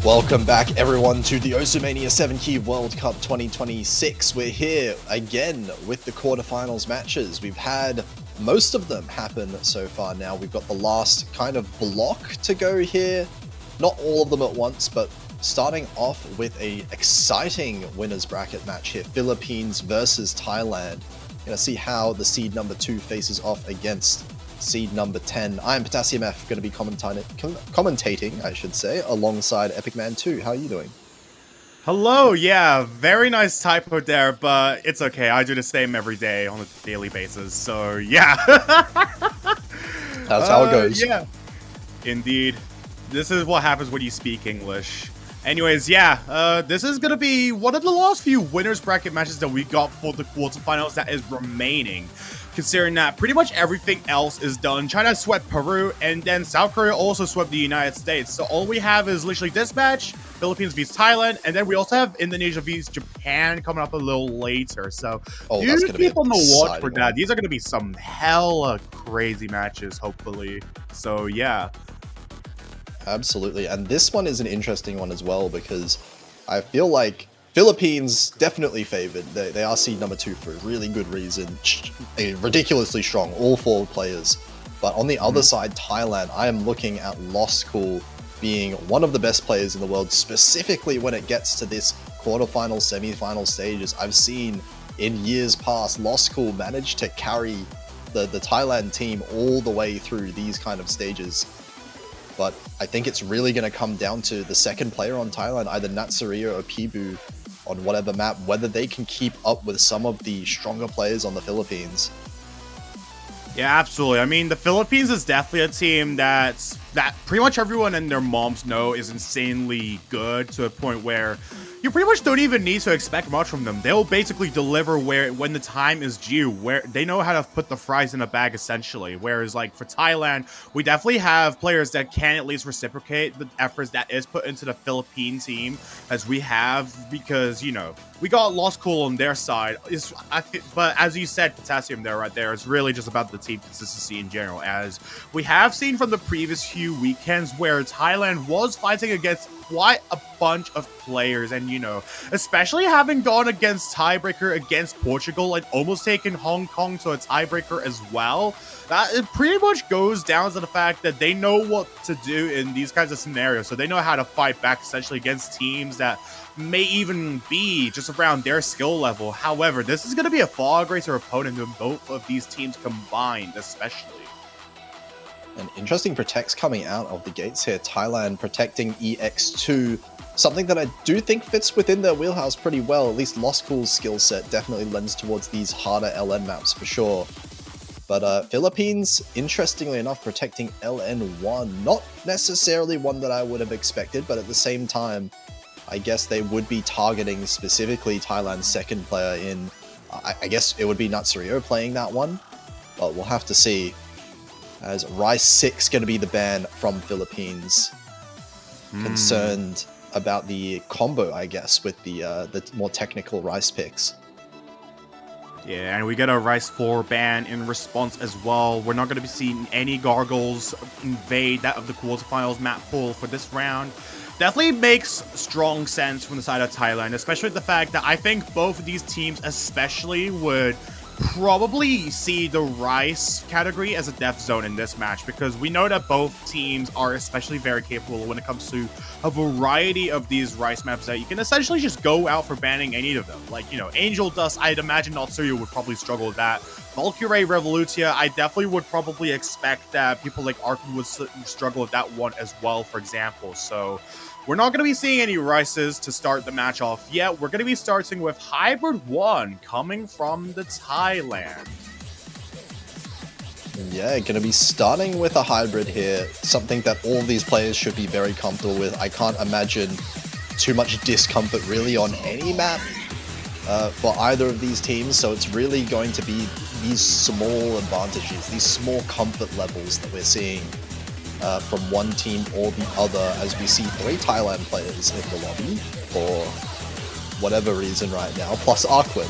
Welcome back, everyone, to the Mania 7 Key World Cup 2026. We're here again with the quarterfinals matches. We've had most of them happen so far now. We've got the last kind of block to go here. Not all of them at once, but starting off with a exciting winners bracket match here. Philippines versus Thailand. Gonna see how the seed number 2 faces off against seed number 10. I'm Potassium F, going to be commentating, I should say, alongside Epic Man 2. How are you doing? Hello, yeah, very nice typo there, but it's okay. I do the same every day on a daily basis, so yeah. That's how it goes. Yeah, indeed. This is what happens when you speak English. Anyways, yeah, this is going to be one of the last few winners bracket matches that we got for the quarterfinals that is remaining. Considering that pretty much everything else is done. China swept Peru, and then South Korea also swept the United States. So all we have is literally this match, Philippines vs Thailand, and then we also have Indonesia vs Japan coming up a little later. So that's gonna keep be on the watch for that. one. These are going to be some hella crazy matches, hopefully. So yeah. Absolutely. And this one is an interesting one as well, because I feel like Philippines definitely favored. They are seed number 2 for a really good reason. Ridiculously strong, all 4 players. But on the other side, Thailand, I am looking at Lost Cool being one of the best players in the world, specifically when it gets to this quarterfinal, semi-final stages. I've seen in years past Lost Cool manage to carry the Thailand team all the way through these kind of stages. But I think it's really going to come down to the second player on Thailand, either Natsuria or Pibu, on whatever map, whether they can keep up with some of the stronger players on the Philippines. Yeah, absolutely. I mean, the Philippines is definitely a team that pretty much everyone and their moms know is insanely good, to a point where you pretty much don't even need to expect much from them. They'll basically deliver when the time is due, where they know how to put the fries in a bag, essentially. Whereas, like, for Thailand, we definitely have players that can at least reciprocate the efforts that is put into the Philippine team, as we have, because, you know, we got Lost Cool on their side. But as you said, Potassium there, right there, it's really just about the team consistency in general, as we have seen from the previous few weekends where Thailand was fighting against quite a bunch of players, and, you know, especially having gone against tiebreaker against Portugal and almost taken Hong Kong to a tiebreaker as well, that it pretty much goes down to the fact that they know what to do in these kinds of scenarios. So they know how to fight back essentially against teams that may even be just around their skill level. However, this is going to be a far greater opponent than both of these teams combined, especially. And interesting protects coming out of the gates here. Thailand protecting EX2, something that I do think fits within their wheelhouse pretty well. At least Lost Cool's skill set definitely lends towards these harder LN maps for sure. But Philippines, interestingly enough, protecting LN1. Not necessarily one that I would have expected, but at the same time, I guess they would be targeting specifically Thailand's second player in, I guess it would be Natsurio playing that one, but we'll have to see, as Rice 6 going to be the ban from Philippines. Concerned about the combo, I guess, with the more technical Rice picks. Yeah, and we get a Rice 4 ban in response as well. We're not going to be seeing any Gargoyles invade that of the quarterfinals map pool for this round. Definitely makes strong sense from the side of Thailand, especially the fact that I think both of these teams especially would probably see the Rice category as a death zone in this match, because we know that both teams are especially very capable when it comes to a variety of these Rice maps that you can essentially just go out for banning any of them. Like, you know, Angel Dust, I'd imagine Natsurio would probably struggle with that. Valkyrie Revolutia, I definitely would probably expect that people like Arkin would struggle with that one as well, for example. So we're not going to be seeing any Rices to start the match off yet. We're going to be starting with Hybrid 1 coming from the Thailand. Yeah, going to be starting with a hybrid here, something that all these players should be very comfortable with. I can't imagine too much discomfort really on any map for either of these teams, so it's really going to be these small advantages, these small comfort levels that we're seeing from one team or the other, as we see 3 Thailand players in the lobby for whatever reason right now, plus Arquin.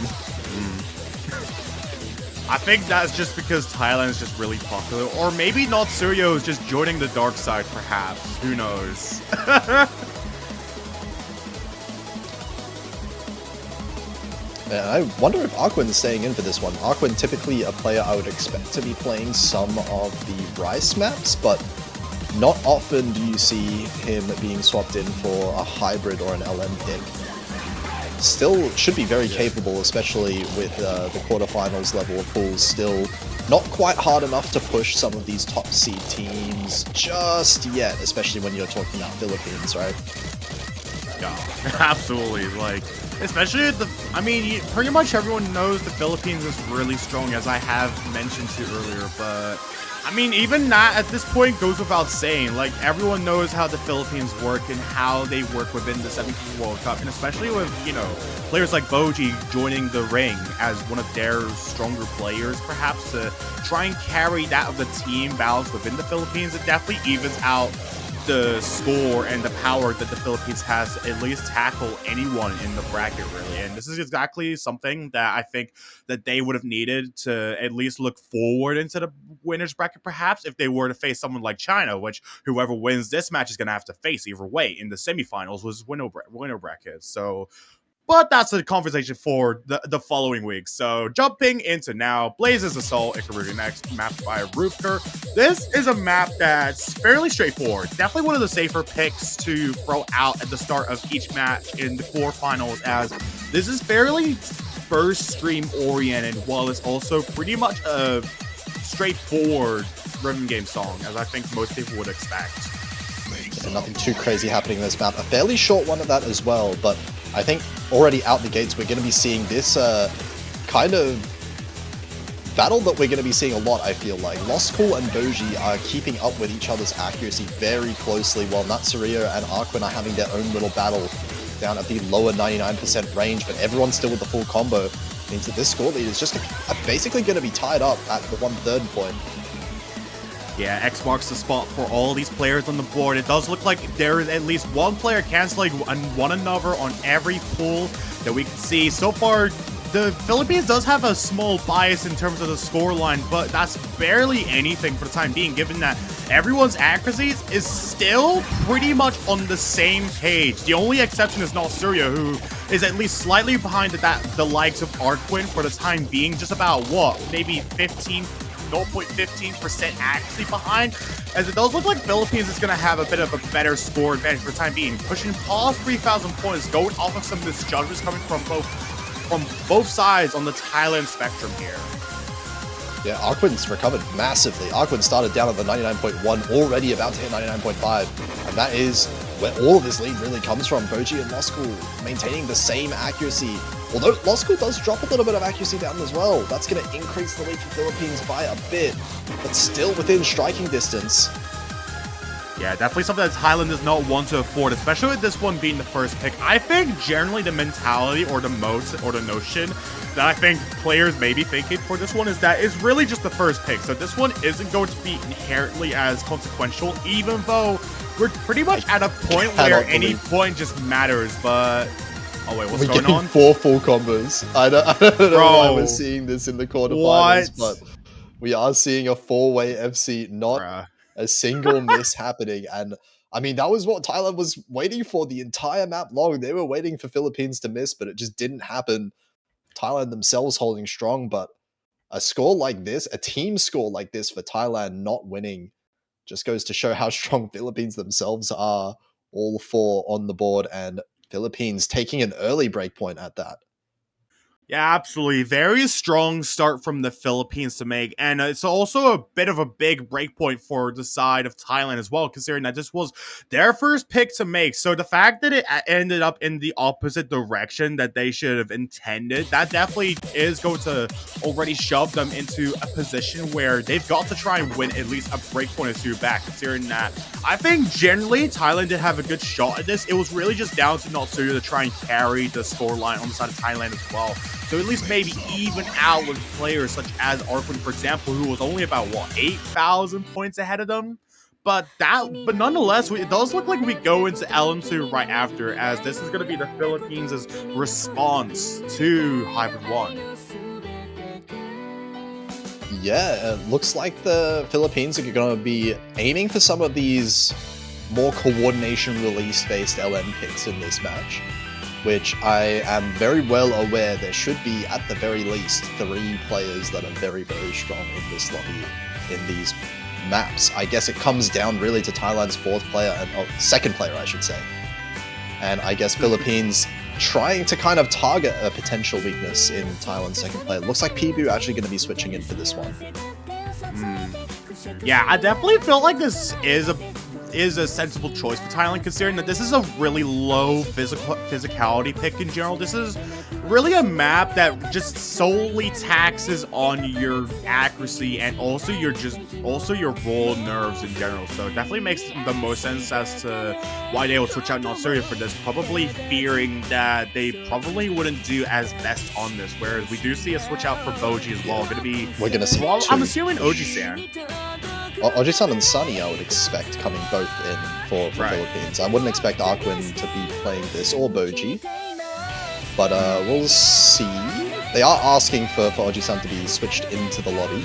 I think that's just because Thailand is just really popular. Or maybe Natsurio is just joining the dark side, perhaps. Who knows? And I wonder if Aquin's staying in for this one. Aquin, typically a player I would expect to be playing some of the Rice maps, but not often do you see him being swapped in for a hybrid or an LM pick. Still should be very capable, especially with the quarterfinals level of pools still not quite hard enough to push some of these top seed teams just yet, especially when you're talking about Philippines, right? Yeah, absolutely. Like, especially I mean, pretty much everyone knows the Philippines is really strong, as I have mentioned to earlier, but I mean, even that at this point goes without saying. Like, everyone knows how the Philippines work and how they work within the 17th World Cup, and especially with, you know, players like Boji joining the ring as one of their stronger players, perhaps, to try and carry that of the team balance within the Philippines. It definitely evens out the score and the power that the Philippines has to at least tackle anyone in the bracket, really. And this is exactly something that I think that they would have needed to at least look forward into the winners bracket, perhaps, if they were to face someone like China, which whoever wins this match is going to have to face either way in the semifinals, was winner bracket. So, but that's a conversation for the following week. So jumping into now, Blazes Assault, Ikaruga next, mapped by Rupker. This is a map that's fairly straightforward. Definitely one of the safer picks to throw out at the start of each match in the quarterfinals, as this is fairly first stream oriented, while it's also pretty much a straightforward rhythm game song, as I think most people would expect. And nothing too crazy happening in this map. A fairly short one of that as well, but I think already out the gates we're going to be seeing this kind of battle that we're going to be seeing a lot, I feel like. Lost Cool and Doji are keeping up with each other's accuracy very closely, while Natsurio and Aquin are having their own little battle down at the lower 99% range, but everyone's still with the full combo. It means that this score lead is just basically going to be tied up at the 1/3 point. Yeah, X marks the spot for all these players on the board. It does look like there is at least one player canceling one another on every pool that we can see. So far, the Philippines does have a small bias in terms of the scoreline, but that's barely anything for the time being, given that everyone's accuracy is still pretty much on the same page. The only exception is Natsurio, who is at least slightly behind the likes of Arquin for the time being, just about, what, maybe 0.15% accuracy behind, as it does look like Philippines is going to have a bit of a better score advantage for the time being, pushing past 3,000 points, going off of some misjudgments coming from both sides on the Thailand spectrum here. Yeah, Aquin's recovered massively. Aquin started down at the 99.1, already about to hit 99.5, and that is where all of this lead really comes from. Boji and Lost Cool maintaining the same accuracy. Although Lost Cool does drop a little bit of accuracy down as well. That's going to increase the lead for Philippines by a bit, but still within striking distance. Yeah, definitely something that Thailand does not want to afford, especially with this one being the first pick. I think generally the mentality or the notion that I think players may be thinking for this one is that it's really just the first pick. So this one isn't going to be inherently as consequential, even though we're pretty much at a point where any point just matters. But oh wait, what's going on? 4 full combos. I don't know why we're seeing this in the quarterfinals, but we are seeing a 4-way FC, not a single miss happening. And I mean, that was what Thailand was waiting for the entire map long. They were waiting for Philippines to miss, but it just didn't happen. Thailand themselves holding strong, but a score like this, a team score like this for Thailand not winning, just goes to show how strong Philippines themselves are, all 4 on the board, and Philippines taking an early breakpoint at that. Yeah, absolutely. Very strong start from the Philippines to make. And it's also a bit of a big breakpoint for the side of Thailand as well, considering that this was their first pick to make. So the fact that it ended up in the opposite direction that they should have intended, that definitely is going to already shove them into a position where they've got to try and win at least a breakpoint or two back, considering that I think generally Thailand did have a good shot at this. It was really just down to Natsurio to try and carry the scoreline on the side of Thailand as well. So at least maybe even out with players such as Arquin, for example, who was only about, what, 8,000 points ahead of them? But nonetheless, it does look like we go into LM2 right after, as this is going to be the Philippines' response to Hybrid 1. Yeah, it looks like the Philippines are going to be aiming for some of these more coordination release-based LM picks in this match. which I am very well aware there should be at the very least 3 players that are very, very strong in this lobby in these maps. I guess it comes down really to Thailand's 4th player, and 2nd player, I should say. And I guess Philippines trying to kind of target a potential weakness in Thailand's 2nd player. Looks like Pibu actually going to be switching in for this one. Yeah, I definitely feel like this is a sensible choice for Thailand, considering that this is a really low physicality pick in general. This is really a map that just solely taxes on your accuracy and also your roll nerves in general. So it definitely makes the most sense as to why they would switch out Natsuria for this, probably fearing that they probably wouldn't do as best on this. Whereas we do see a switch out for Boji as well. We're gonna see. I'm assuming Oji-san. Oji-san and Sunny, I would expect, coming both in for Philippines. I wouldn't expect Arquin to be playing this, or Boji. But we'll see. They are asking for Oji-san to be switched into the lobby.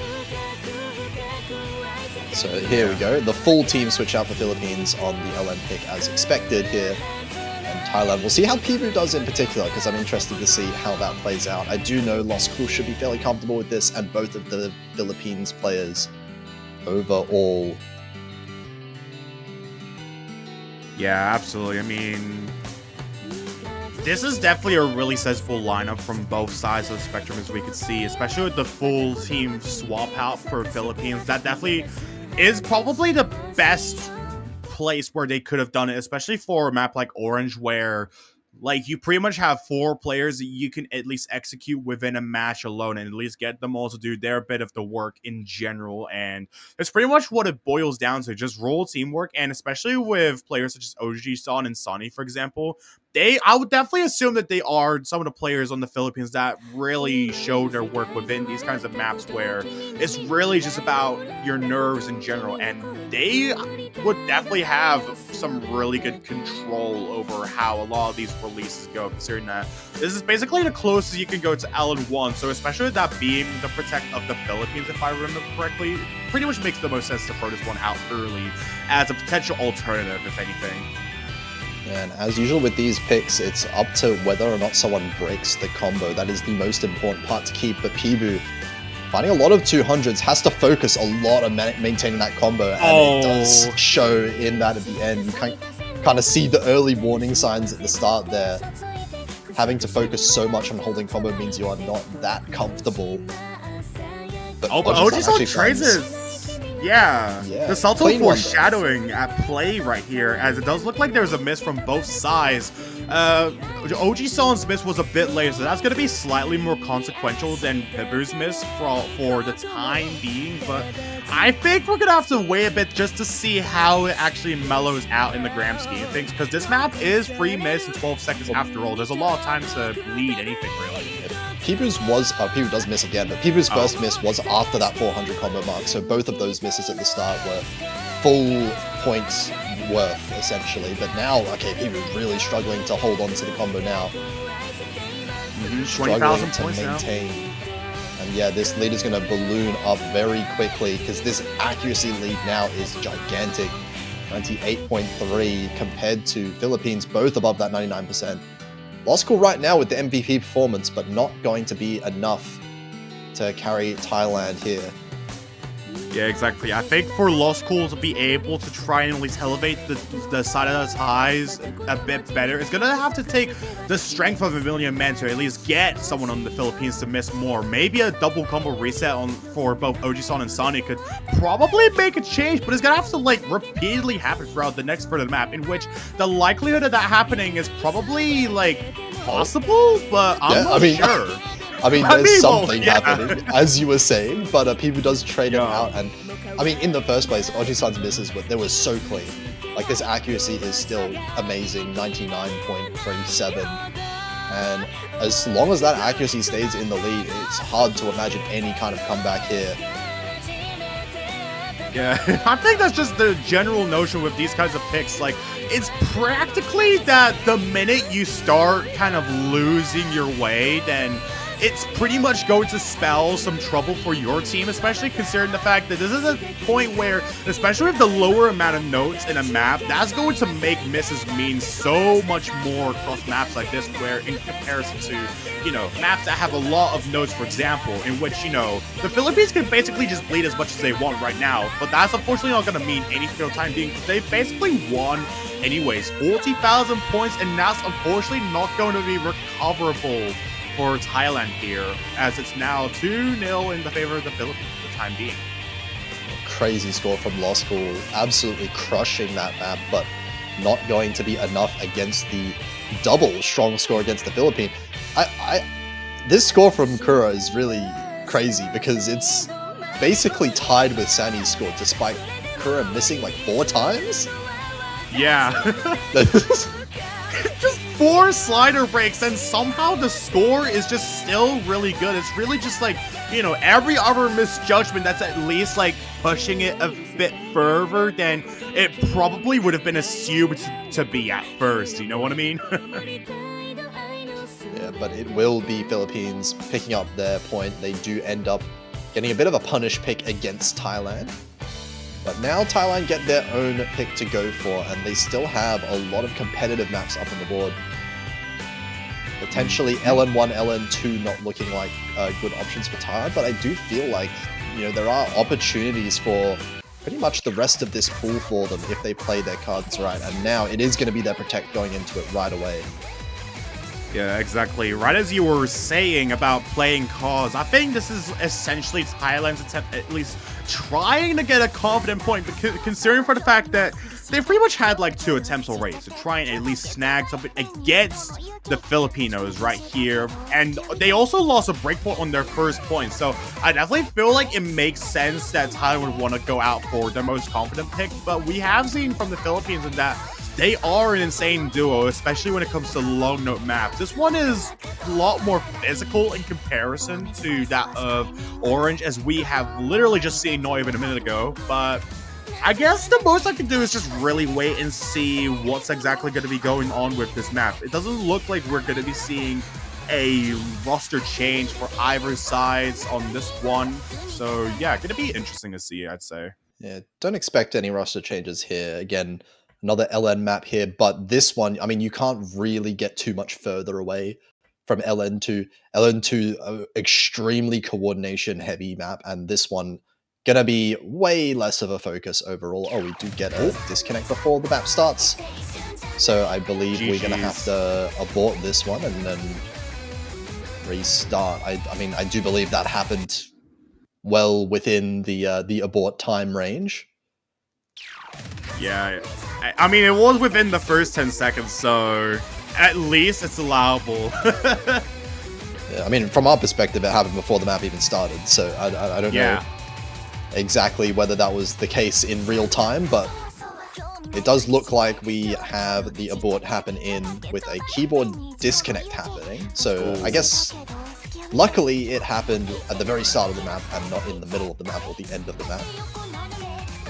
So here we go. The full team switch out for Philippines on the LM pick as expected here. And Thailand, we'll see how Pibu does in particular, because I'm interested to see how that plays out. I do know Lost Cool should be fairly comfortable with this, and both of the Philippines players overall. Yeah, absolutely. I mean, this is definitely a really sensible lineup from both sides of the spectrum, as we could see, especially with the full team swap out for Philippines. That definitely is probably the best place where they could have done it, especially for a map like Orange, where like you pretty much have 4 players that you can at least execute within a match alone and at least get them all to do their bit of the work in general. And it's pretty much what it boils down to, just role teamwork. And especially with players such as Oji-san and Sonny, for example, I would definitely assume that they are some of the players on the Philippines that really show their work within these kinds of maps where it's really just about your nerves in general. And they would definitely have some really good control over how a lot of these releases go, considering that this is basically the closest you can go to LN1. So especially with that being the protect of the Philippines, if I remember correctly, pretty much makes the most sense to throw this one out early as a potential alternative, if anything. And as usual with these picks, it's up to whether or not someone breaks the combo. That is the most important part to keep. But Pibu, finding a lot of 200s, has to focus a lot on maintaining that combo. And it does show in that at the end. You can kind of see the early warning signs at the start there. Having to focus so much on holding combo means you are not that comfortable. But Oji-san trades it. Yeah, the subtle foreshadowing at play right here, as it does look like there's a miss from both sides. Oji-san's miss was a bit later, so that's going to be slightly more consequential than Pibu's miss for the time being, but I think we're going to have to wait a bit just to see how it actually mellows out in the grand scheme of things, because this map is free miss in 12 seconds after all. There's a lot of time to lead anything, really. Pibu does miss again, but Pibu's first miss was after that 400 combo mark, so both of those misses at the start were full points worth, essentially. But now, okay, Pibu's really struggling to hold on to the combo now. Struggling to maintain. And yeah, this lead is going to balloon up very quickly, because this accuracy lead now is gigantic. 98.3 compared to Philippines, both above that 99%. Lost Cool right now with the MVP performance, but not going to be enough to carry Thailand here. Yeah, exactly. I think for Lost Cool to be able to try and at least elevate the side of the ties a bit better, it's going to have to take the strength of a million men to at least get someone on the Philippines to miss more. Maybe a double combo reset for both Oji-san and Sonny could probably make a change, but it's going to have to like repeatedly happen throughout the next part of the map, in which the likelihood of that happening is probably like possible, but I'm not sure. I mean, there's something happening, as you were saying, but Pibu does trade him out. And I mean, in the first place, Oji-san's misses, but they were so clean. Like, this accuracy is still amazing, 99.37. And as long as that accuracy stays in the lead, it's hard to imagine any kind of comeback here. Yeah, I think that's just the general notion with these kinds of picks. Like, it's practically that the minute you start kind of losing your way, then it's pretty much going to spell some trouble for your team, especially considering the fact that this is a point where, especially with the lower amount of notes in a map, that's going to make misses mean so much more across maps like this, where in comparison to, you know, maps that have a lot of notes, for example, in which, you know, the Philippines can basically just bleed as much as they want right now, but that's unfortunately not going to mean anything for the time being, because they basically won anyways, 40,000 points, and that's unfortunately not going to be recoverable for Thailand here, as it's now 2-0 in the favor of the Philippines for the time being. Crazy score from Law School, absolutely crushing that map, but not going to be enough against the double strong score against the Philippines. This score from Kura is really crazy because it's basically tied with Sani's score, despite Kura missing like 4 times. Yeah. Just 4 slider breaks, and somehow the score is just still really good. It's really just like, you know, every other misjudgment that's at least like pushing it a bit further than it probably would have been assumed to be at first. You know what I mean? Yeah, but it will be Philippines picking up their point. They do end up getting a bit of a punish pick against Thailand. But now Thailand get their own pick to go for, and they still have a lot of competitive maps up on the board. Potentially LN1, LN2 not looking like good options for Thailand, but I do feel like, you know, there are opportunities for pretty much the rest of this pool for them if they play their cards right, and now it is going to be their protect going into it right away. Yeah, exactly. Right as you were saying about playing cards, I think this is essentially Thailand's attempt at least trying to get a confident point, because considering for the fact that they've pretty much had like 2 attempts already to try and at least snag something against the Filipinos right here, and they also lost a breakpoint on their first point, so I definitely feel like it makes sense that Thailand would want to go out for their most confident pick, but we have seen from the Philippines in that they are an insane duo, especially when it comes to long note maps. This one is a lot more physical in comparison to that of Orange, as we have literally just seen not even a minute ago. But I guess the most I can do is just really wait and see what's exactly going to be going on with this map. It doesn't look like we're going to be seeing a roster change for either sides on this one. So yeah, going to be interesting to see, I'd say. Yeah, don't expect any roster changes here. Again, another LN map here, but this one, I mean, you can't really get too much further away from LN2. LN2, extremely coordination heavy map, and this one gonna be way less of a focus overall. Oh, we do get a disconnect before the map starts, so I believe we're gonna have to abort this one and then restart. I mean, I do believe that happened well within the abort time range. Yeah, I mean, it was within the first 10 seconds, so at least it's allowable. Yeah, I mean, from our perspective, it happened before the map even started, so I don't know exactly whether that was the case in real time, but it does look like we have the abort happen in with a keyboard disconnect happening, so I guess luckily it happened at the very start of the map and not in the middle of the map or the end of the map.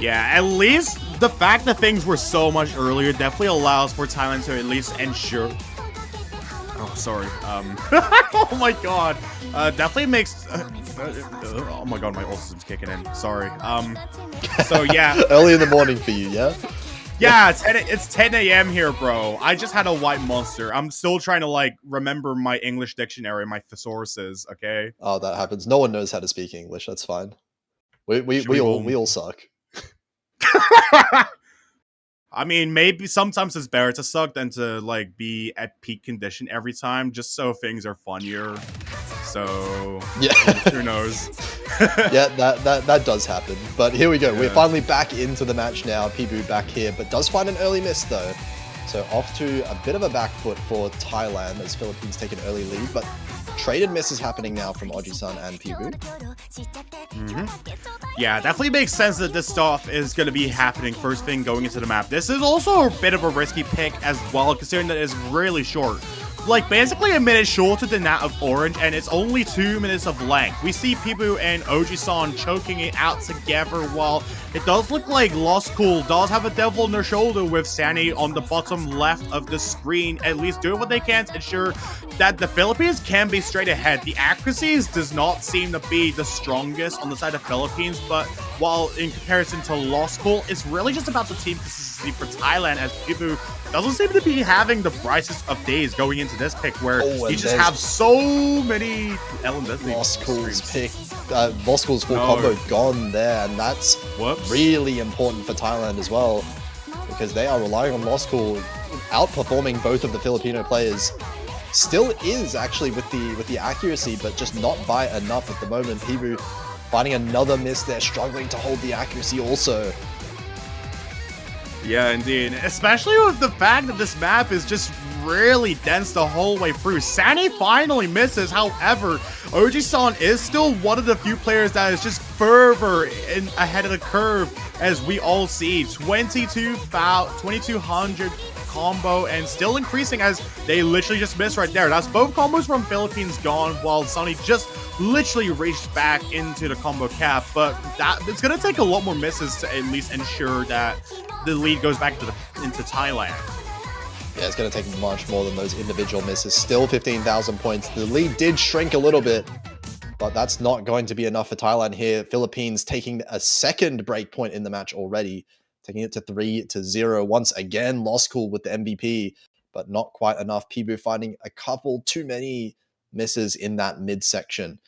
Yeah, at least the fact that things were so much earlier definitely allows for Thailand to at least ensure... Oh, sorry. Oh my god. Definitely makes... oh my god, my ulcer's kicking in. Sorry. So yeah. Early in the morning for you, yeah? Yeah, it's 10 a.m. here, bro. I just had a white monster. I'm still trying to, like, remember my English dictionary, my thesauruses, okay? Oh, that happens. No one knows how to speak English. That's fine. We all suck. I mean, maybe sometimes it's better to suck than to, like, be at peak condition every time, just so things are funnier. So, yeah, who knows? Yeah, that does happen. But here we go. Yeah. We're finally back into the match now. Pibu back here, but does find an early miss, though. So off to a bit of a back foot for Thailand as Philippines take an early lead, but traded misses happening now from Oji-san and Pibu. Yeah, definitely makes sense that this stuff is going to be happening first thing going into the map. This is also a bit of a risky pick as well, considering that it's really short. like basically a minute shorter than that of Orange, and it's only 2 minutes of length. We see Pibu and Oji-san choking it out together, while it does look like Lost Cool does have a devil on their shoulder with Sandy on the bottom left of the screen, at least doing what they can to ensure that the Philippines can be straight ahead. The accuracies does not seem to be the strongest on the side of Philippines, but while in comparison to Lost Cool, it's really just about the team consistency for Thailand, as Pibu doesn't seem to be having the brightest of days going into this pick, where you just have so many Lost Cool's pick, Lost Cool's full combo gone there, and that's really important for Thailand as well, because they are relying on Lost Cool outperforming both of the Filipino players. Still is actually with the accuracy, but just not by enough at the moment. Pibu finding another miss there, struggling to hold the accuracy also. Yeah, indeed. Especially with the fact that this map is just really dense the whole way through. Sani finally misses, however, Oji-san is still one of the few players that is just further ahead of the curve, as we all see. 2200 combo, and still increasing as they literally just missed right there. That's both combos from Philippines gone, while Sunny just literally reached back into the combo cap, but it's going to take a lot more misses to at least ensure that the lead goes back into Thailand. Yeah, it's going to take much more than those individual misses. Still 15,000 points. The lead did shrink a little bit, but that's not going to be enough for Thailand here. Philippines taking a second break point in the match already, taking it to 3-0. Once again, Lost Cool with the MVP, but not quite enough. Pibu finding a couple too many misses in that midsection.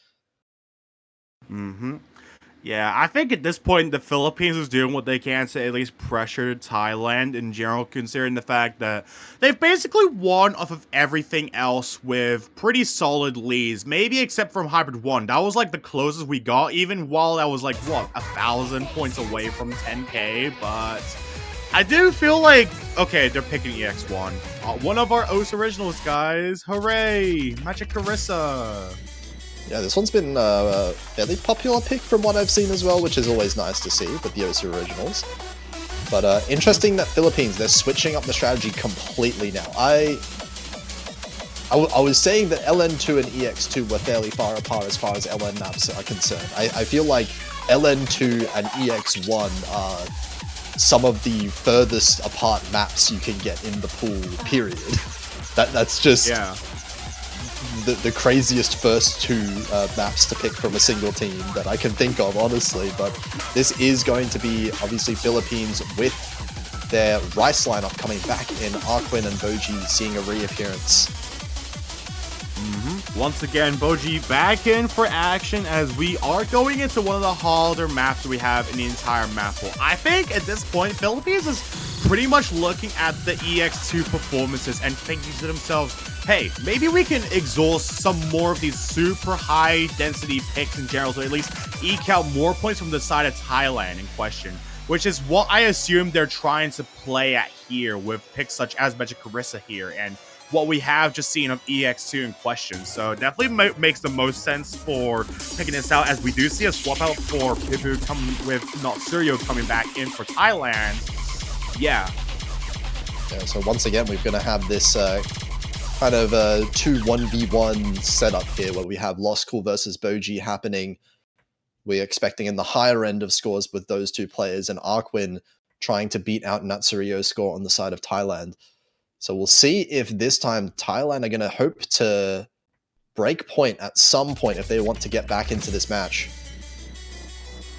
Yeah, I think at this point, the Philippines is doing what they can to at least pressure Thailand in general, considering the fact that they've basically won off of everything else with pretty solid leads, maybe except from Hybrid 1. That was like the closest we got, even while that was like, what, 1,000 points away from 10k, but I do feel like, okay, they're picking EX1. One of our OS originals, guys. Hooray! Magic Carissa. Yeah, this one's been a fairly popular pick from what I've seen as well, which is always nice to see with the OC originals. But interesting that Philippines, they're switching up the strategy completely now. I was saying that LN2 and EX2 were fairly far apart as far as LN maps are concerned. I feel like LN2 and EX1 are some of the furthest apart maps you can get in the pool, period. That's just... Yeah. The craziest first two maps to pick from a single team that I can think of, honestly. But this is going to be, obviously, Philippines with their Rice lineup coming back in. Arquin and Boji seeing a reappearance. Once again, Boji back in for action, as we are going into one of the harder maps that we have in the entire map pool. I think at this point, Philippines is pretty much looking at the EX2 performances and thinking to themselves, hey, maybe we can exhaust some more of these super high density picks in general to at least eke out more points from the side of Thailand in question, which is what I assume they're trying to play at here with picks such as Magic Carissa here and what we have just seen of EX2 in question. So definitely makes the most sense for picking this out, as we do see a swap out for Pibu coming with Natsurio coming back in for Thailand. Yeah, so once again, we're going to have this kind of 2-1v1 setup here where we have Lost Cool versus Boji happening. We're expecting in the higher end of scores with those two players, and Arquin trying to beat out Natsurio's score on the side of Thailand. So we'll see if this time Thailand are going to hope to break point at some point if they want to get back into this match.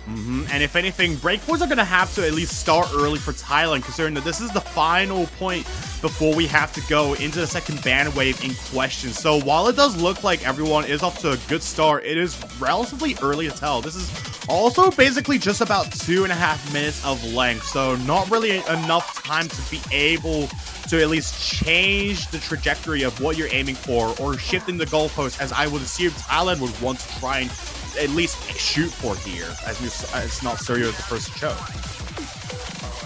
And if anything, breakpoints are going to have to at least start early for Thailand, considering that this is the final point before we have to go into the second ban wave in question. So while it does look like everyone is off to a good start, it is relatively early to tell. This is also basically just about 2.5 minutes of length, so not really enough time to be able to at least change the trajectory of what you're aiming for or shifting the goalpost, as I would assume Thailand would want to try and at least shoot for here, as it's not Suryo the first to choke.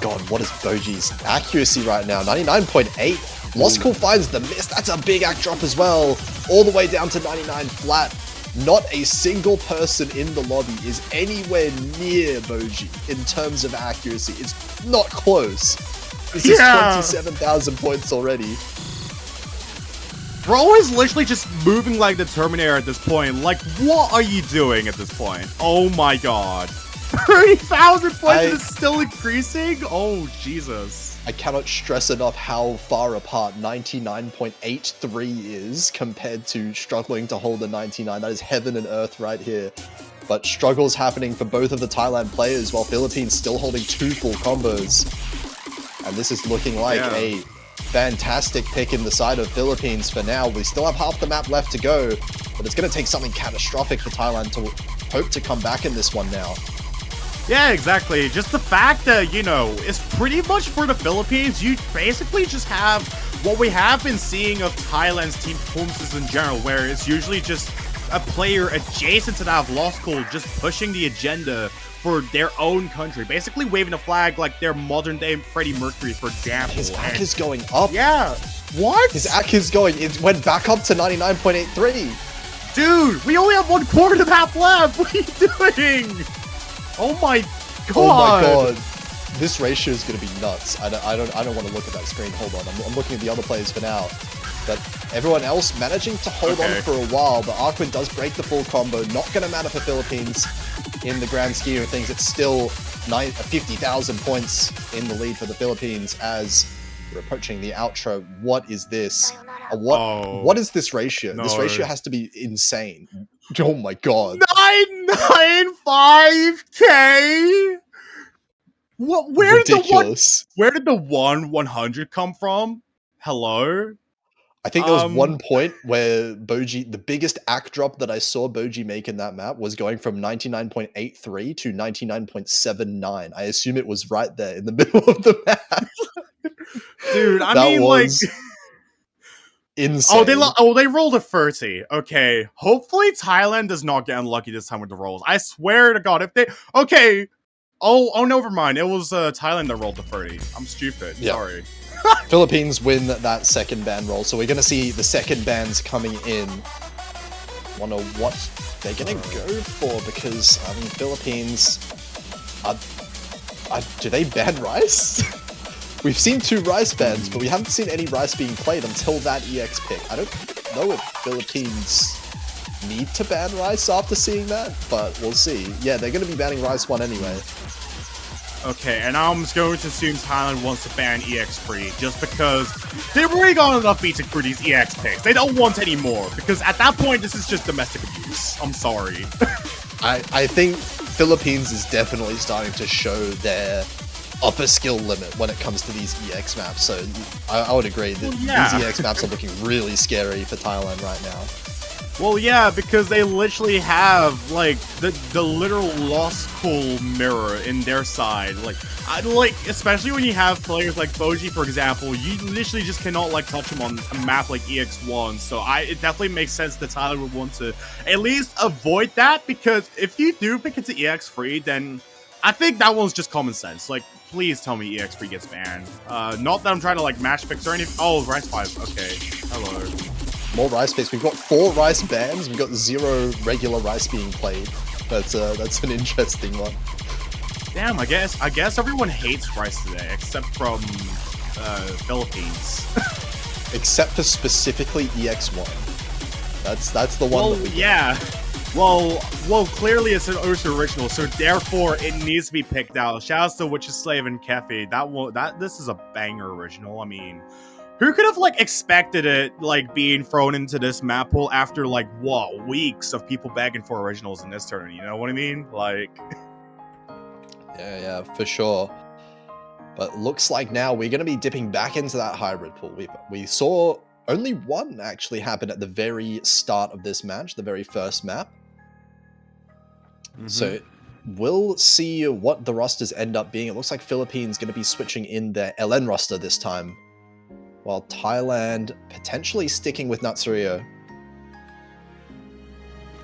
God, what is Boji's accuracy right now? 99.8. Lost Cool finds the miss. That's a big act drop as well. All the way down to 99 flat. Not a single person in the lobby is anywhere near Boji in terms of accuracy. It's not close. This is 27,000 points already. Bro is literally just moving like the Terminator at this point. Like, what are you doing at this point? Oh my god. 30,000 points is still increasing? Oh, Jesus. I cannot stress enough how far apart 99.83 is compared to struggling to hold a 99. That is heaven and earth right here. But struggles happening for both of the Thailand players, while Philippines still holding 2 full combos. And this is looking like a fantastic pick in the side of Philippines for now. We still have half the map left to go, but it's going to take something catastrophic for Thailand to hope to come back in this one now. Yeah, exactly. Just the fact that, you know, it's pretty much for the Philippines, you basically just have what we have been seeing of Thailand's team performances in general, where it's usually just a player adjacent to that of Lost School just pushing the agenda for their own country, basically waving a flag like their modern-day Freddie Mercury, for example. His AC is going up. Yeah. What? His AC is going, it went back up to 99.83. Dude, we only have 1/4 of the map left. What are you doing? Oh my god. Oh my god. This ratio is going to be nuts. I don't want to look at that screen. Hold on. I'm looking at the other players for now. But everyone else managing to hold on for a while. But Arquin does break the full combo. Not going to matter for Philippines in the grand scheme of things. It's still 50,000 points in the lead for the Philippines as we're approaching the outro. What is this? What is this ratio? No. This ratio has to be insane. Oh my god. 995k. What? Where Ridiculous. did the 100 come from? Hello. I think there was one point where Boji, the biggest act drop that I saw Boji make in that map was going from 99.83 to 99.79. I assume it was right there in the middle of the map. Dude, I mean, like, insane. They rolled a 30. Okay, hopefully Thailand does not get unlucky this time with the rolls. I swear to God, if they oh, never mind. It was Thailand that rolled the 30. I'm stupid. Yeah. Sorry. Philippines win that second ban roll, so we're gonna see the second bans coming in. Wonder what they're gonna go for, because I mean, Philippines, do they ban rice? We've seen 2 rice bans, but we haven't seen any rice being played until that EX pick. I don't know if Philippines need to ban rice after seeing that, but we'll see. Yeah, they're gonna be banning rice 1 anyway. Okay, and I'm just going to assume Thailand wants to ban EX free just because they've already got enough beating for these EX picks. They don't want any more, because at that point, this is just domestic abuse. I'm sorry. I think Philippines is definitely starting to show their upper skill limit when it comes to these EX maps, so I would agree that these EX maps are looking really scary for Thailand right now. Well, yeah, because they literally have, like, the literal Lost Cool mirror in their side. Like, especially when you have players like Boji, for example, you literally just cannot, like, touch them on a map like EX1. So it definitely makes sense that Thailand would want to at least avoid that, because if you do pick it to EX free, then I think that one's just common sense. Like, please tell me EX free gets banned. Not that I'm trying to, like, match fix or anything. Oh, Rice 5. Okay. Hello. More rice picks. We've got 4 rice bans. We've got 0 regular rice being played. That's an interesting one. Damn, I guess everyone hates rice today, except from Philippines. Except for specifically EX1. That's the one. Well, that we yeah. Well, clearly it's an Ursa original, so therefore it needs to be picked out. Shouts to Witch's Slave and Kefi. This is a banger original. I mean, who could have, like, expected it, like, being thrown into this map pool after, like, what, weeks of people begging for originals in this tournament, you know what I mean? Like... Yeah, for sure. But looks like now we're going to be dipping back into that hybrid pool. We saw only one actually happen at the very start of this match, the very first map. So we'll see what the rosters end up being. It looks like Philippines going to be switching in their LN roster this time, while Thailand potentially sticking with Natsurio.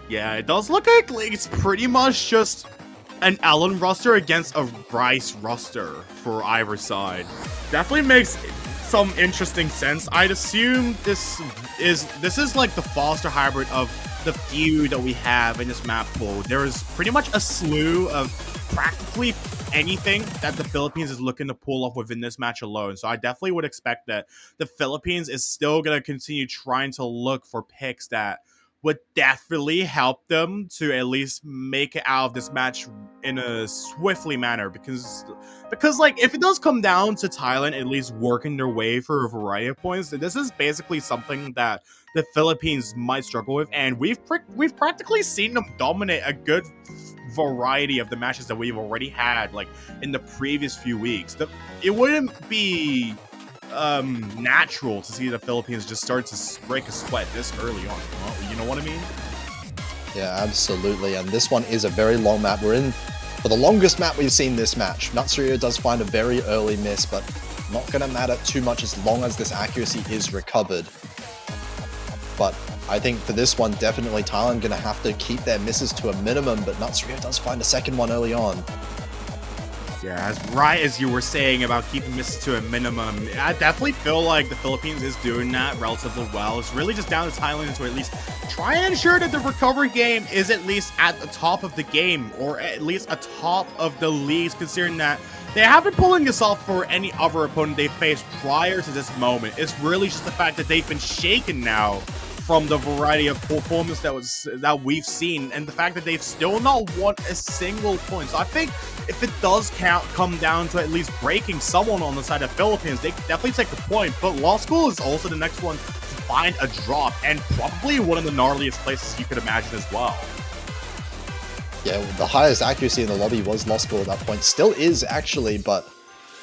Yeah, it does look like it's pretty much just an Allen roster against a Rice roster for either side. Definitely makes some interesting sense. I'd assume this is like the Foster hybrid of the few that we have in this map pool. There is pretty much a slew of practically anything that the Philippines is looking to pull off within this match alone. So I definitely would expect that the Philippines is still going to continue trying to look for picks that would definitely help them to at least make it out of this match in a swiftly manner, because like if it does come down to Thailand at least working their way for a variety of points, this is basically something that the Philippines might struggle with, and we've practically seen them dominate a good variety of the matches that we've already had like in the previous few weeks. It wouldn't be natural to see the Philippines just start to break a sweat this early on. You know what I mean? Yeah, absolutely. And this one is a very long map. We're in for the longest map we've seen this match. Natsurio does find a very early miss, but not going to matter too much as long as this accuracy is recovered. But I think for this one, definitely Thailand going to have to keep their misses to a minimum, but Natsurio does find a second one early on. Yeah, as you were saying about keeping misses to a minimum, I definitely feel like the Philippines is doing that relatively well. It's really just down to Thailand to at least try and ensure that the recovery game is at least at the top of the game, or at least atop of the leagues, considering that they haven't pulling this off for any other opponent they faced prior to this moment. It's really just the fact that they've been shaken now from the variety of performance that we've seen, and the fact that they've still not won a single point. So I think if it does come down to at least breaking someone on the side of Philippines, they can definitely take a point. But Law School is also the next one to find a drop, and probably one of the gnarliest places you could imagine as well. Yeah, the highest accuracy in the lobby was Law School at that point. Still is, actually, but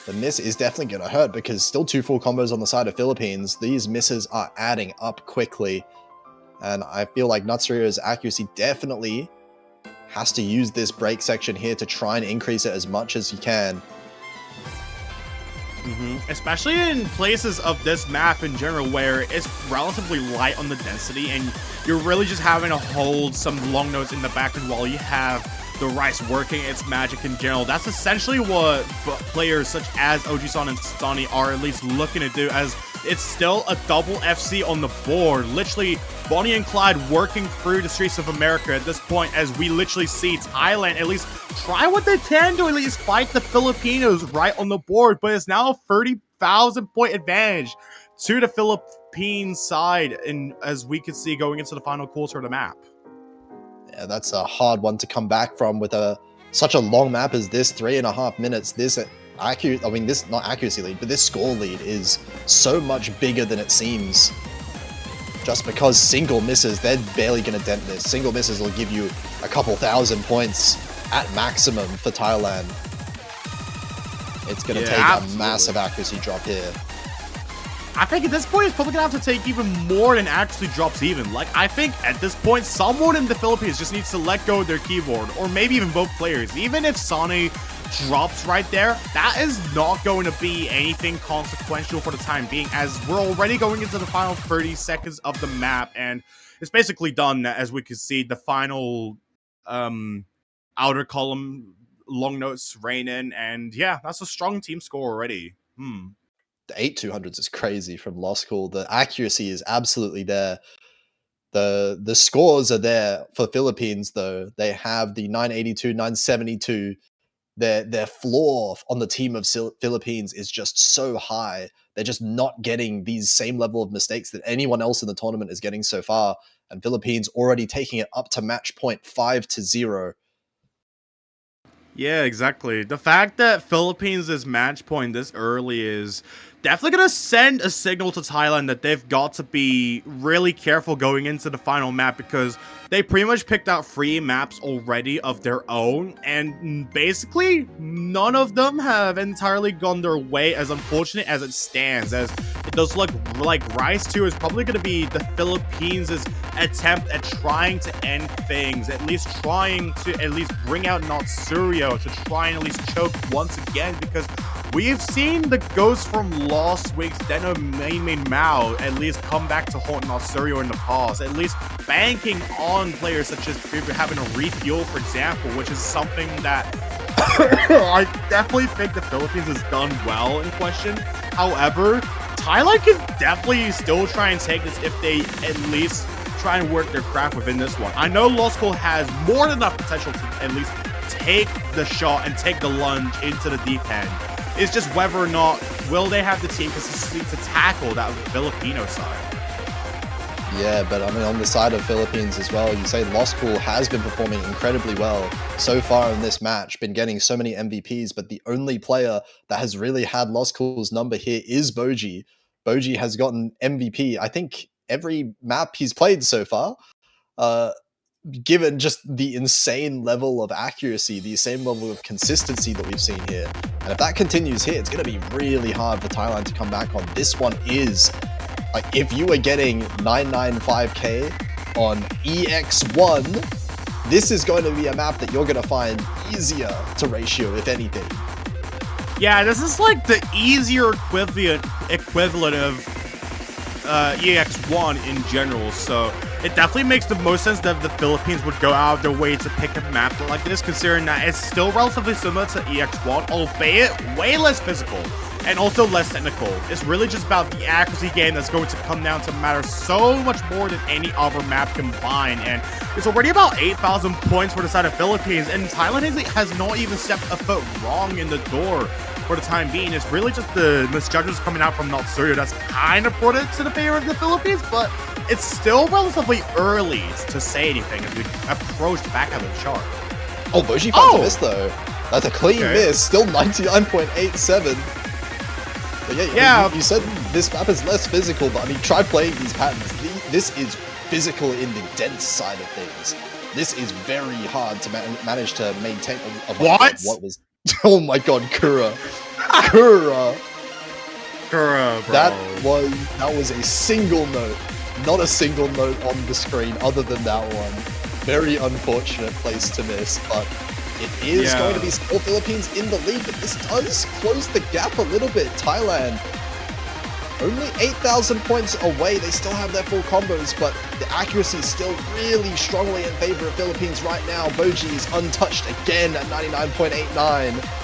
the miss is definitely going to hurt because still 2 full combos on the side of Philippines. These misses are adding up quickly. And I feel like Natsurio's accuracy definitely has to use this break section here to try and increase it as much as he can. Especially in places of this map in general where it's relatively light on the density and you're really just having to hold some long notes in the background while you have the Rice working its magic in general. That's essentially what players such as OG-san and Sonny are at least looking to do, as it's still a double FC on the board. Literally, Bonnie and Clyde working through the streets of America at this point, as we literally see Thailand at least try what they can to at least fight the Filipinos right on the board, but it's now a 30,000 point advantage to the Philippines side, and as we can see going into the final quarter of the map. Yeah, that's a hard one to come back from with such a long map as this, 3.5 minutes. This this not accuracy lead, but this score lead is so much bigger than it seems. Just because single misses, they're barely going to dent this. Single misses will give you a couple thousand points at maximum for Thailand. It's going to take a massive accuracy drop here. I think at this point, it's probably going to have to take even more than accuracy drops even. Like, I think at this point, someone in the Philippines just needs to let go of their keyboard, or maybe even both players. Even if Sonny drops right there, that is not going to be anything consequential for the time being, as we're already going into the final 30 seconds of the map, and it's basically done. As we can see, the final outer column long notes rain in, and yeah, that's a strong team score already. The 8-200s is crazy from Law School. The accuracy is absolutely there. The scores are there for Philippines, though. They have the 982, 972. Their floor on the team of Philippines is just so high. They're just not getting these same level of mistakes that anyone else in the tournament is getting so far. And Philippines already taking it up to match point 5-0. Yeah, exactly. The fact that Philippines is match point this early is definitely going to send a signal to Thailand that they've got to be really careful going into the final map, because they pretty much picked out 3 maps already of their own, and basically none of them have entirely gone their way, as unfortunate as it stands, as it does look like Rise 2 is probably going to be the Philippines' attempt at trying to end things, at least trying to at least bring out Natsurio to try and at least choke once again, because we've seen the ghost from Lost Week's Deno Main Mao at least come back to haunt Natsurio in the past, at least banking on players such as having a refuel, for example, which is something that I definitely think the Philippines has done well in question. However, Thailand can definitely still try and take this if they at least try and work their craft within this one. I know Law School has more than enough potential to at least take the shot and take the lunge into the deep end. It's just whether or not will they have the team consistency to tackle that Filipino side. Yeah, but I mean, on the side of Philippines as well, you say Lost Cool has been performing incredibly well so far in this match, been getting so many MVPs, but the only player that has really had Lost Cool's number here is Boji. Boji has gotten MVP, I think, every map he's played so far. Given just the insane level of accuracy, the same level of consistency that we've seen here. And if that continues here, it's going to be really hard for Thailand to come back on. This one is, like, if you are getting 995k on EX1, this is going to be a map that you're going to find easier to ratio, if anything. Yeah, this is like the easier equivalent of EX1 in general, so it definitely makes the most sense that the Philippines would go out of their way to pick a map like this, considering that it's still relatively similar to EX1, albeit way less physical and also less technical. It's really just about the accuracy game that's going to come down to matter so much more than any other map combined, and it's already about 8,000 points for the side of Philippines, and Thailand has not even stepped a foot wrong in the door for the time being. It's really just the misjudgments coming out from Natsuyo that's kind of brought it to the favor of the Philippines, but it's still relatively early to say anything as we approach the back of the chart. Oh, Boji found a miss though. That's a clean miss, still 99.87. But yeah, you said this map is less physical, but I mean, try playing these patterns. This is physical in the dense side of things. This is very hard to manage to maintain. What? What was... Oh my god, Kura. Kura, bro. That was a single note. Not a single note on the screen other than that one. Very unfortunate place to miss, but it is going to be still Philippines in the lead, but this does close the gap a little bit. Thailand, only 8,000 points away. They still have their full combos, but the accuracy is still really strongly in favor of Philippines right now. Boji is untouched again at 99.89.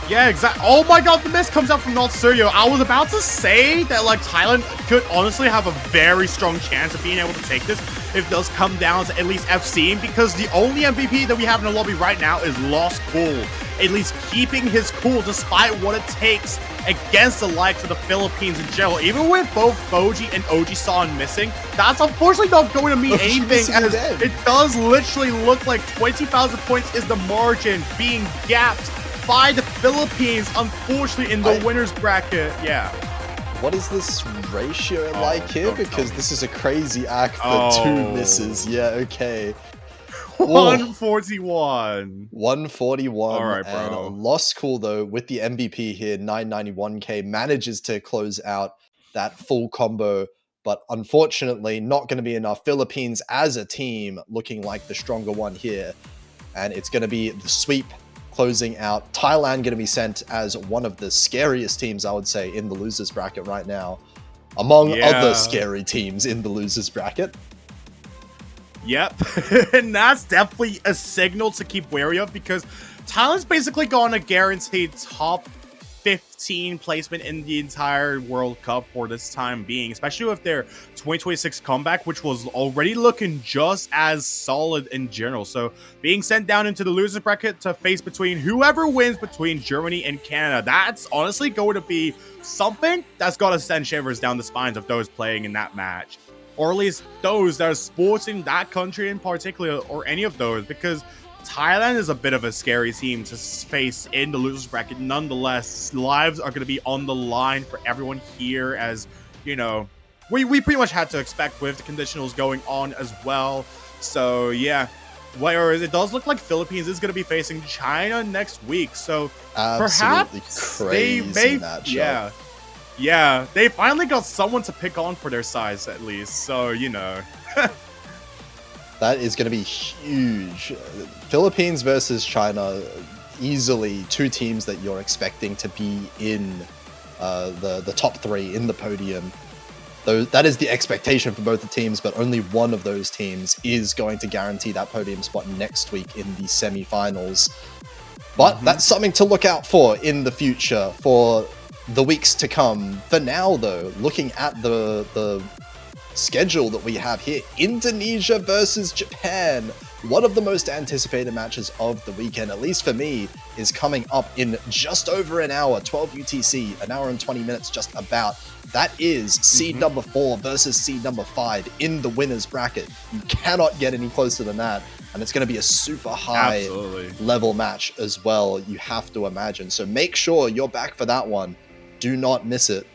Yeah, exactly. Oh my god, the miss comes out from Natsuyo. I was about to say that, like, Thailand could honestly have a very strong chance of being able to take this if it does come down to at least FCing, because the only MVP that we have in the lobby right now is Lost Cool. At least keeping his cool despite what it takes against the likes of the Philippines in general. Even with both Boji and OG-san missing, that's unfortunately not going to mean anything, as it does literally look like 20,000 points is the margin being gapped by the Philippines, unfortunately, in the winner's bracket. Yeah. What is this ratio like here? Because this is a crazy act for two misses. Yeah, okay. 141. 141. All right, bro. And Lost Cool, though, with the MVP here, 991k, manages to close out that full combo. But unfortunately, not going to be enough. Philippines as a team looking like the stronger one here. And it's going to be the sweep closing out. Thailand going to be sent as one of the scariest teams, I would say, in the losers bracket right now, among other scary teams in the losers bracket. Yep, and that's definitely a signal to keep wary of, because Thailand's basically going to guarantee top 15 placement in the entire World Cup for this time being, especially with their 2026 comeback, which was already looking just as solid in general. So being sent down into the loser bracket to face between whoever wins between Germany and Canada, that's honestly going to be something that's got to send shivers down the spines of those playing in that match, or at least those that are sporting that country in particular, or any of those, because Thailand is a bit of a scary team to face in the losers bracket. Nonetheless, lives are going to be on the line for everyone here, as, you know, we pretty much had to expect with the conditionals going on as well. So, yeah. Whereas it does look like Philippines is going to be facing China next week. So, absolutely perhaps crazy they may... matchup. Yeah, they finally got someone to pick on for their size, at least. So, you know... That is going to be huge. Philippines versus China, easily two teams that you're expecting to be in the top three in the podium. Though that is the expectation for both the teams, but only one of those teams is going to guarantee that podium spot next week in the semi-finals. But that's something to look out for in the future, for the weeks to come. For now, though, looking at the schedule that we have here, Indonesia versus Japan. one of the most anticipated matches of the weekend, at least for me, is coming up in just over an hour, 12 UTC, an hour and 20 minutes just about. That is seed number 4 versus seed number 5 in the winner's bracket. You cannot get any closer than that. And it's going to be a super high level match as well, you have to imagine. So make sure you're back for that one. Do not miss it.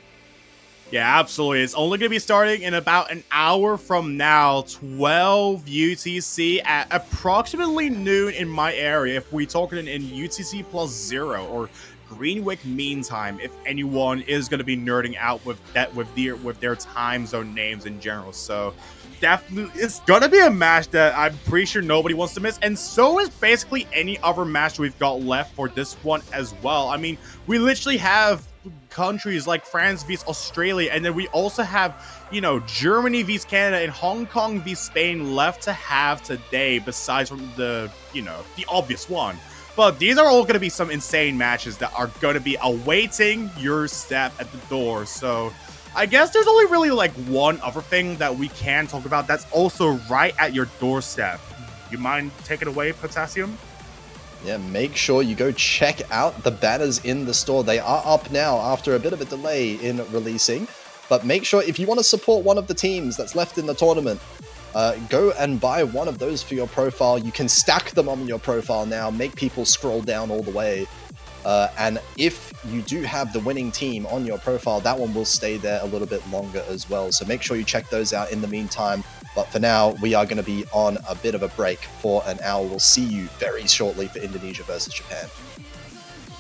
Yeah, absolutely. It's only going to be starting in about an hour from now, 12 UTC at approximately noon in my area. If we're talking in UTC plus 0 or Greenwich Mean Time, if anyone is going to be nerding out with that with their time zone names in general. So definitely, it's going to be a match that I'm pretty sure nobody wants to miss. And so is basically any other match we've got left for this one as well. I mean, we literally have countries like France vs Australia, and then we also have, you know, Germany vs Canada and Hong Kong vs Spain left to have today, besides from the, you know, the obvious one. But these are all going to be some insane matches that are going to be awaiting your step at the door. So I guess there's only really like one other thing that we can talk about that's also right at your doorstep. You mind taking it away, Potassium? Yeah, make sure you go check out the banners in the store. They are up now after a bit of a delay in releasing. But make sure, if you want to support one of the teams that's left in the tournament, go and buy one of those for your profile. You can stack them on your profile now, make people scroll down all the way. And if you do have the winning team on your profile, that one will stay there a little bit longer as well. So make sure you check those out in the meantime. But for now, we are going to be on a bit of a break for an hour. We'll see you very shortly for Indonesia versus Japan.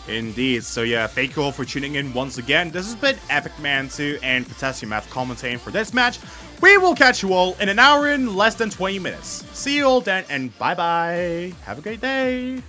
Indeed. So yeah, thank you all for tuning in once again. This has been Epic Man 2 and Potassium Math commentating for this match. We will catch you all in an hour in less than 20 minutes. See you all then, and bye-bye. Have a great day.